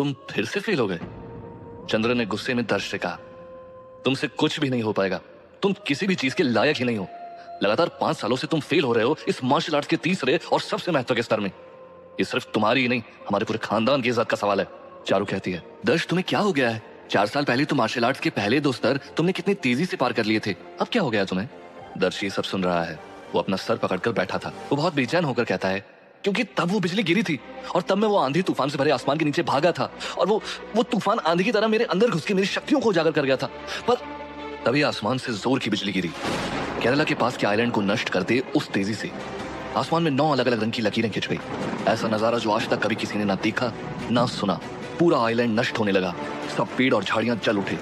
तुम फिर से फेल हो गए? चंद्रन ने गुस्से में दर्श से कहा, तुमसे कुछ भी नहीं हो पाएगा। तुम किसी भी चीज के लायक ही नहीं हो। लगातार 5 सालों से तुम फेल हो रहे हो इस मार्शल आर्ट्स के तीसरे और सबसे महत्व के स्तर में। ये सिर्फ तुम्हारी ही नहीं, हमारे पूरे खानदान की इज्जत का सवाल है। चारू कहती है, दर्श तुम्हें क्या हो गया है? 4 साल पहले तो मार्शल आर्ट्स के पहले 2 स्तर तुमने कितनी तेजी से पार कर लिए थे, अब क्या हो गया तुम्हें? दर्श ये सब सुन रहा है। वो अपना सर पकड़कर बैठा था। वो बहुत बेचैन होकर कहता है, क्योंकि तब वो बिजली गिरी थी और तब मैं वो आंधी तूफान से भरे आसमान के नीचे भागा था और वो तूफान आंधी की तरह मेरे अंदर घुस के मेरी शक्तियों को उजागर कर गया था। पर तभी आसमान से जोर की बिजली गिरी, केरला के पास के आइलैंड को नष्ट कर दे उस तेजी से। आसमान में 9 अलग अलग रंग की लकीरें खिंच गई। ऐसा नजारा जो आज तक कभी किसी ने ना देखा ना सुना। पूरा आइलैंड नष्ट होने लगा। सब पेड़ और झाड़ियां जल उठे।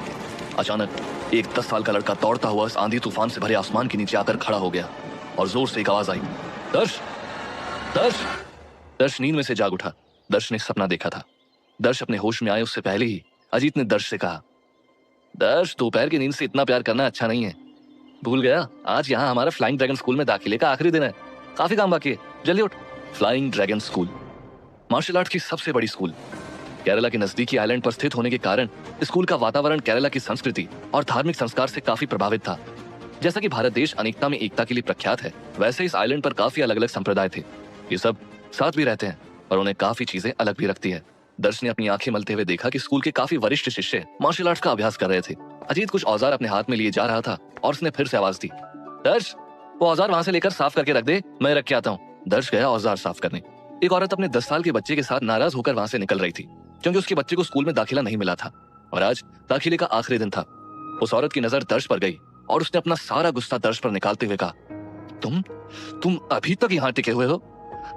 अचानक एक 10 साल का लड़का दौड़ता हुआ इस आंधी तूफान से भरे आसमान के नीचे आकर खड़ा हो गया और जोर से एक आवाज आई, दर्श दर्श। दर्श नींद में से जाग उठा। दर्श ने सपना देखा था। दर्श अपने होश में आए उससे पहले ही अजीत ने दर्श से कहा, दर्श दोपहर की नींद से इतना प्यार करना अच्छा नहीं है। भूल गया, आज यहाँ हमारा फ्लाइंग ड्रैगन स्कूल में दाखिले का आखिरी दिन है। काफी काम बाकी है, जल्दी उठ। Flying dragon school martial art की सबसे बड़ी स्कूल केरला के नजदीकी आइलैंड पर स्थित होने के कारण स्कूल का वातावरण केरला की संस्कृति और धार्मिक संस्कार से काफी प्रभावित था। जैसा कि भारत देश अनेकता में एकता के लिए प्रख्यात है, वैसे इस आइलैंड पर काफी अलग अलग संप्रदाय थे। ये सब साथ भी रहते हैं और उन्हें काफी चीजें अलग भी रखती है। दर्श ने अपनी आंखें मलते हुए देखा कि स्कूल के काफी वरिष्ठ शिष्य मार्शल आर्ट्स का अभ्यास कर रहे थे। अजीत कुछ औजार अपने हाथ में लिए जा रहा था और उसने फिर से आवाज दी, दर्श वो औजार वहां से लेकर साफ करके रख दे, मैं रख के आता हूँ। दर्श गया औजार साफ करने। एक औरत अपने 10 साल के बच्चे के साथ नाराज होकर वहां से निकल रही थी, क्योंकि उसके बच्चे को स्कूल में दाखिला नहीं मिला था और आज दाखिले का आखिरी दिन था। उस औरत की नजर दर्श पर गई और उसने अपना सारा गुस्सा दर्श पर निकालते हुए कहा, तुम अभी तक यहाँ टिके हुए हो?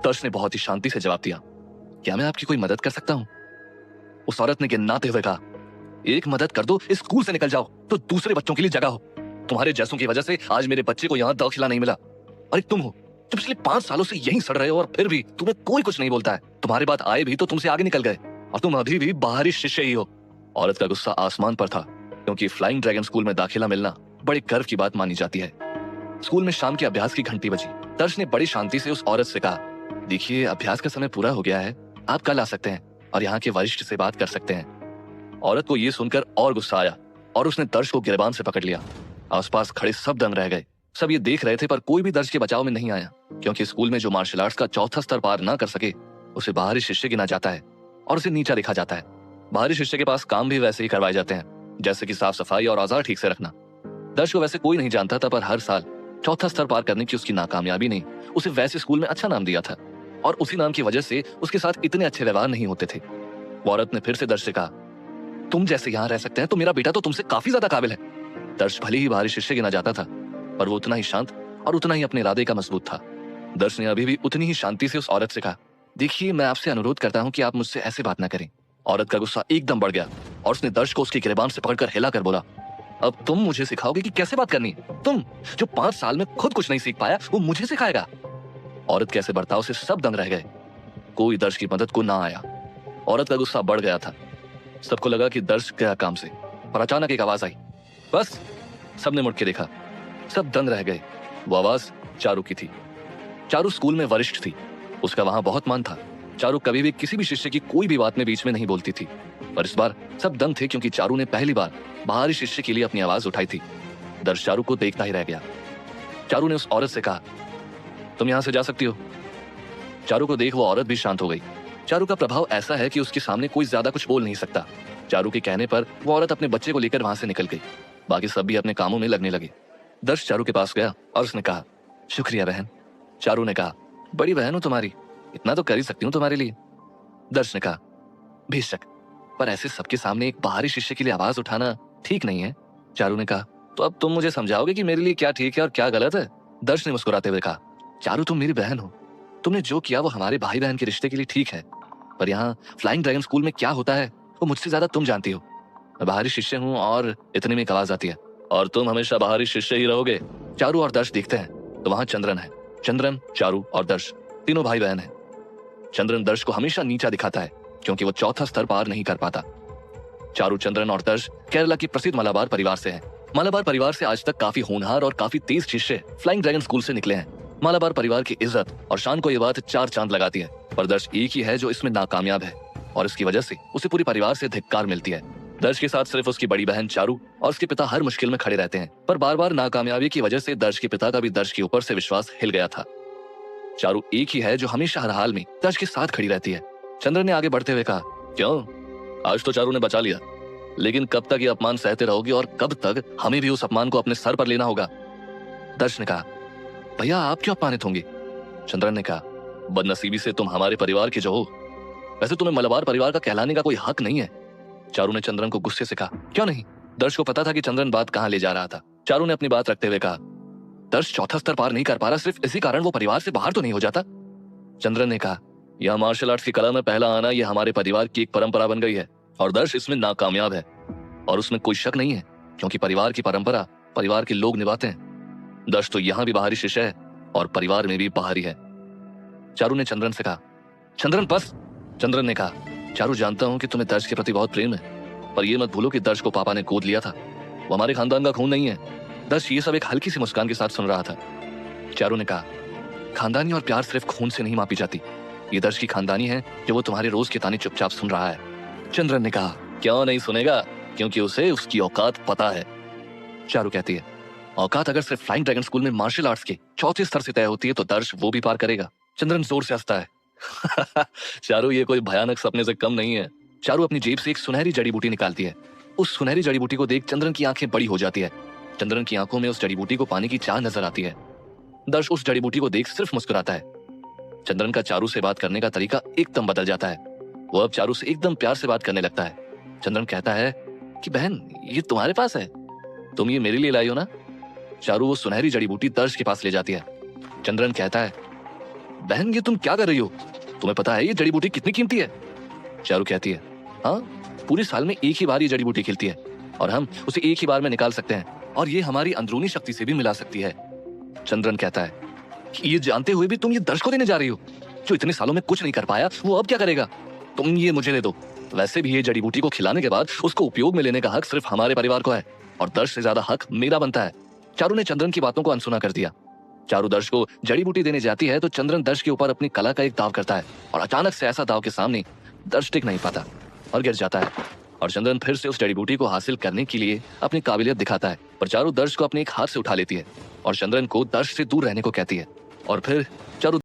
दर्श ने बहुत ही शांति से जवाब दिया, क्या मैं आपकी कोई मदद कर सकता हूँ? उस औरत ने गिननाते हुए कहा, एक मदद कर दो, इस स्कूल से निकल जाओ तो दूसरे बच्चों के लिए जगह हो। तुम्हारे जैसों की वजह से आज मेरे बच्चे को यहाँ दाखिला नहीं मिला। और एक तुम हो जो पिछले 5 सालों से यहीं सड़ रहे हो और फिर भी तुम्हें कोई कुछ नहीं बोलता है। तुम्हारे बात आए भी तो तुमसे आगे निकल गए और तुम अभी भी बाहरी शिष्य ही हो। औरत का गुस्सा आसमान पर था, क्योंकि फ्लाइंग ड्रैगन स्कूल में दाखिला मिलना बड़े गर्व की बात मानी जाती है। स्कूल में शाम के अभ्यास की घंटी बजी। दर्श ने बड़ी शांति से उस औरत से कहा, देखिए अभ्यास का समय पूरा हो गया है, आप कल आ सकते हैं और यहाँ के वरिष्ठ से बात कर सकते हैं। औरत को यह सुनकर और गुस्सा आया और उसने दर्श को गिरबान से पकड़ लिया। आसपास खड़े सब दंग रह गए। सब ये देख रहे थे पर कोई भी दर्श के बचाव में नहीं आया, क्योंकि स्कूल में जो मार्शल आर्ट्स का चौथा स्तर पार ना कर सके उसे बाहरी शिष्य गिना जाता है और उसे नीचा देखा जाता है। बाहरी शिष्य के पास काम भी वैसे ही करवाए जाते हैं, जैसे कि साफ सफाई और औजार ठीक से रखना। दर्श को वैसे कोई नहीं जानता था, पर हर साल चौथा स्तर पार करने की उसकी नाकामयाबी ने उसे वैसे स्कूल में अच्छा नाम दिया था और उसी नाम की वजह से उसके साथ इतने अच्छे व्यवहार नहीं होते थे। औरत ने फिर से दर्श से कहा, तुम जैसे यहाँ रह सकते हैं तो मेरा बेटा तो तुमसे काफी ज्यादा काबिल है। दर्श भले ही बाहरी शिष्य गिना जाता था, पर वो उतना ही शांत और उतना ही अपने इरादे का मजबूत था। दर्श ने अभी भी उतनी ही शांति से उस औरत से कहा, देखिए मैं आपसे अनुरोध करता हूँ कि आप मुझसे ऐसे बात ना करें। औरत का गुस्सा एकदम बढ़ गया और उसने दर्श को उसकी गिरबान से पकड़कर हिलाकर बोला, अब तुम मुझे सिखाओगे कि कैसे बात करनी है? तुम जो 5 साल में खुद कुछ नहीं सीख पाया वो मुझे सिखाएगा? औरत के ऐसे बर्ताव से सब दंग रह गए। कोई दर्श की मदद को ना आया। औरत का गुस्सा बढ़ गया था। सबको लगा कि दर्श गया काम से, पर अचानक एक आवाज आई। बस सबने मुड़ के देखा। सब दंग रह गए। वो आवाज चारू की थी। चारू स्कूल में वरिष्ठ थी, उसका वहां बहुत मान था। चारू कभी भी किसी भी शिष्य की कोई भी बात में बीच में नहीं बोलती थी, पर इस बार सब दंग थे क्योंकि चारू ने पहली बार बाहरी शिष्य के लिए अपनी आवाज उठाई थी। दर्श चारू को देखता ही रह गया। चारू ने उस औरत से कहा, तुम यहां से जा सकती हो। चारू को देख वो औरत भी शांत हो गई। चारू का प्रभाव ऐसा है कि उसके सामने कोई ज्यादा कुछ बोल नहीं सकता। चारू के कहने पर वो औरत अपने बच्चे को लेकर वहां से निकल गई। बाकी सब भी अपने कामों में लगने लगे। दर्श चारू के पास गया और उसने कहा, शुक्रिया बहन। चारू ने कहा, बड़ी बहन हो तुम्हारी, इतना तो कर ही सकती हूँ तुम्हारे लिए। दर्श ने कहा, बेशक, पर ऐसे सबके सामने एक बाहरी शिष्य के लिए आवाज उठाना ठीक नहीं है। चारू ने कहा, तो अब तुम मुझे समझाओगे कि मेरे लिए क्या ठीक है और क्या गलत है? दर्श ने मुस्कुराते हुए कहा, चारू तुम मेरी बहन हो, तुमने जो किया वो हमारे भाई बहन के रिश्ते के लिए ठीक है, पर यहाँ फ्लाइंग ड्रैगन स्कूल में क्या होता है वो मुझसे ज्यादा तुम जानती हो। मैं बाहरी शिष्य हूँ और इतने में एक आवाज आती है, और तुम हमेशा बाहरी शिष्य ही रहोगे। चारू और दर्श देखते हैं तो वहां चंद्रन है। चंद्रन, चारू और दर्श तीनों भाई बहन हैं। चंद्रन दर्श को हमेशा नीचा दिखाता है क्योंकि वो चौथा स्तर पार नहीं कर पाता। चारू, चंद्रन और दर्श केरला के प्रसिद्ध मलाबार परिवार से हैं। मलाबार परिवार से आज तक काफी होनहार और काफी तेज शिष्य फ्लाइंग ड्रैगन स्कूल से निकले हैं। मलाबार परिवार की इज्जत और शान को ये बात 4 चांद लगाती है, पर दर्श एक ही है जो इसमें नाकामयाब है। और इसकी वजह से उसे पूरे परिवार से धिक्कार मिलती है। दर्श के साथ सिर्फ उसकी बड़ी बहन चारू और उसके पिता हर मुश्किल में खड़े रहते हैं, पर बार बार नाकामयाबी की वजह से दर्श के पिता का भी दर्श के ऊपर से विश्वास हिल गया था। चारू एक ही है जो हमेशा हर हाल में दर्श के साथ खड़ी रहती है। चंद्रन ने आगे बढ़ते हुए कहा, क्यों, आज तो चारू ने बचा लिया, लेकिन कब तक ये अपमान सहते रहोगी और कब तक हमें भी उस अपमान को अपने सर पर लेना होगा? दर्श ने कहा, भैया आप क्यों अपमानित होंगे? चंद्रन ने कहा, बदनसीबी से तुम हमारे परिवार के जो हो, वैसे तुम्हें मलबार परिवार का कहलाने का कोई हक नहीं है। चारू ने चंद्रन को गुस्से से कहा, क्यों नहीं? दर्श को पता था कि चंद्रन बात कहां ले जा रहा था। चारू ने अपनी बात रखते हुए कहा, दर्श चौथा स्तर पार नहीं कर पा रहा, सिर्फ इसी कारण वो परिवार से बाहर तो नहीं हो जाता। चंद्रन ने कहा, यह मार्शल आर्ट्स की कला में पहला आना यह हमारे परिवार की एक परंपरा बन गई है और दर्श इसमें नाकामयाब है, और उसमें कोई शक नहीं है, क्योंकि परिवार की परंपरा परिवार के लोग निभाते हैं। दर्श तो यहां भी बाहरी शिष्य है और परिवार में भी बाहरी है। चारू ने चंद्रन से कहा, चंद्रन बस। चंद्रन ने कहा, चारू जानता हूं कि तुम्हें दर्श के प्रति बहुत प्रेम है, पर यह मत भूलो कि दर्श को पापा ने गोद लिया था, वो हमारे खानदान का खून नहीं है। दर्श ये सब एक हल्की सी मुस्कान के साथ सुन रहा था। चारू ने कहा, खानदानी और प्यार सिर्फ खून से नहीं मापी जाती, ये दर्श की खानदानी है जो वो तुम्हारे रोज के ताने चुपचाप सुन रहा है। चंद्रन ने कहा, क्यों नहीं सुनेगा, क्योंकि उसे उसकी औकात पता है। चारू कहती है, औकात अगर सिर्फ फ्लाइंग ड्रैगन स्कूल में मार्शल आर्ट्स के चौथे स्तर से तय होती है तो दर्श वो भी पार करेगा। चंद्रन जोर से हंसता है। चारू ये कोई भयानक सपने से कम नहीं है। चारू अपनी जेब से एक सुनहरी जड़ी बूटी निकालती है। उस सुनहरी जड़ी बूटी को देख चंद्रन की आंखें बड़ी हो जाती है। चंद्रन की आंखों में उस जड़ी बूटी को पाने की चाह नजर आती है। दर्श उस जड़ी बूटी को देख सिर्फ मुस्कुराता है। चंद्रन का चारू से बात करने का तरीका एकदम बदल जाता है। वो अब चारू से एकदम प्यार से बात करने लगता है। चंद्रन कहता है कि बहन, ये तुम्हारे पास है, तुम ये मेरे लिए लाई हो ना? चारू वो सुनहरी जड़ी बूटी दर्श के पास ले जाती है। चंद्रन कहता है, बहन ये तुम क्या कर रही हो? तुम्हें पता है ये जड़ी बूटी कितनी कीमती है? चारू कहती है, हाँ, पूरे साल में एक ही बार ये जड़ी बूटी खिलती है और हम उसे एक ही बार में निकाल सकते हैं, और ये हमारी अंदरूनी शक्ति से भी मिला सकती है। चंद्रन कहता है कि ये जानते हुए भी तुम ये दर्श को देने जा रही हो, जो इतने सालों में कुछ नहीं कर पाया, वो अब क्या करेगा? तुम ये मुझे दे दो। वैसे भी ये जड़ी बूटी को खिलाने के बाद उसको उपयोग में लेने का हक सिर्फ हमारे परिवार को है, और दर्श से ज्यादा हक मेरा बनता है। चारू ने चंद्रन की बातों को अनसुना कर दिया। चारू दर्श को जड़ी बूटी देने जाती है तो चंद्रन दर्श के ऊपर अपनी कला का एक दाव करता है, और अचानक से ऐसा दाव के सामने दर्श टिक नहीं पाता और गिर जाता है। और चंद्रन फिर से उस जड़ी बूटी को हासिल करने के लिए अपनी काबिलियत दिखाता है, पर चारू दर्श को अपने एक हाथ से उठा लेती है और चंद्रन को दर्श से दूर रहने को कहती है। और फिर चारू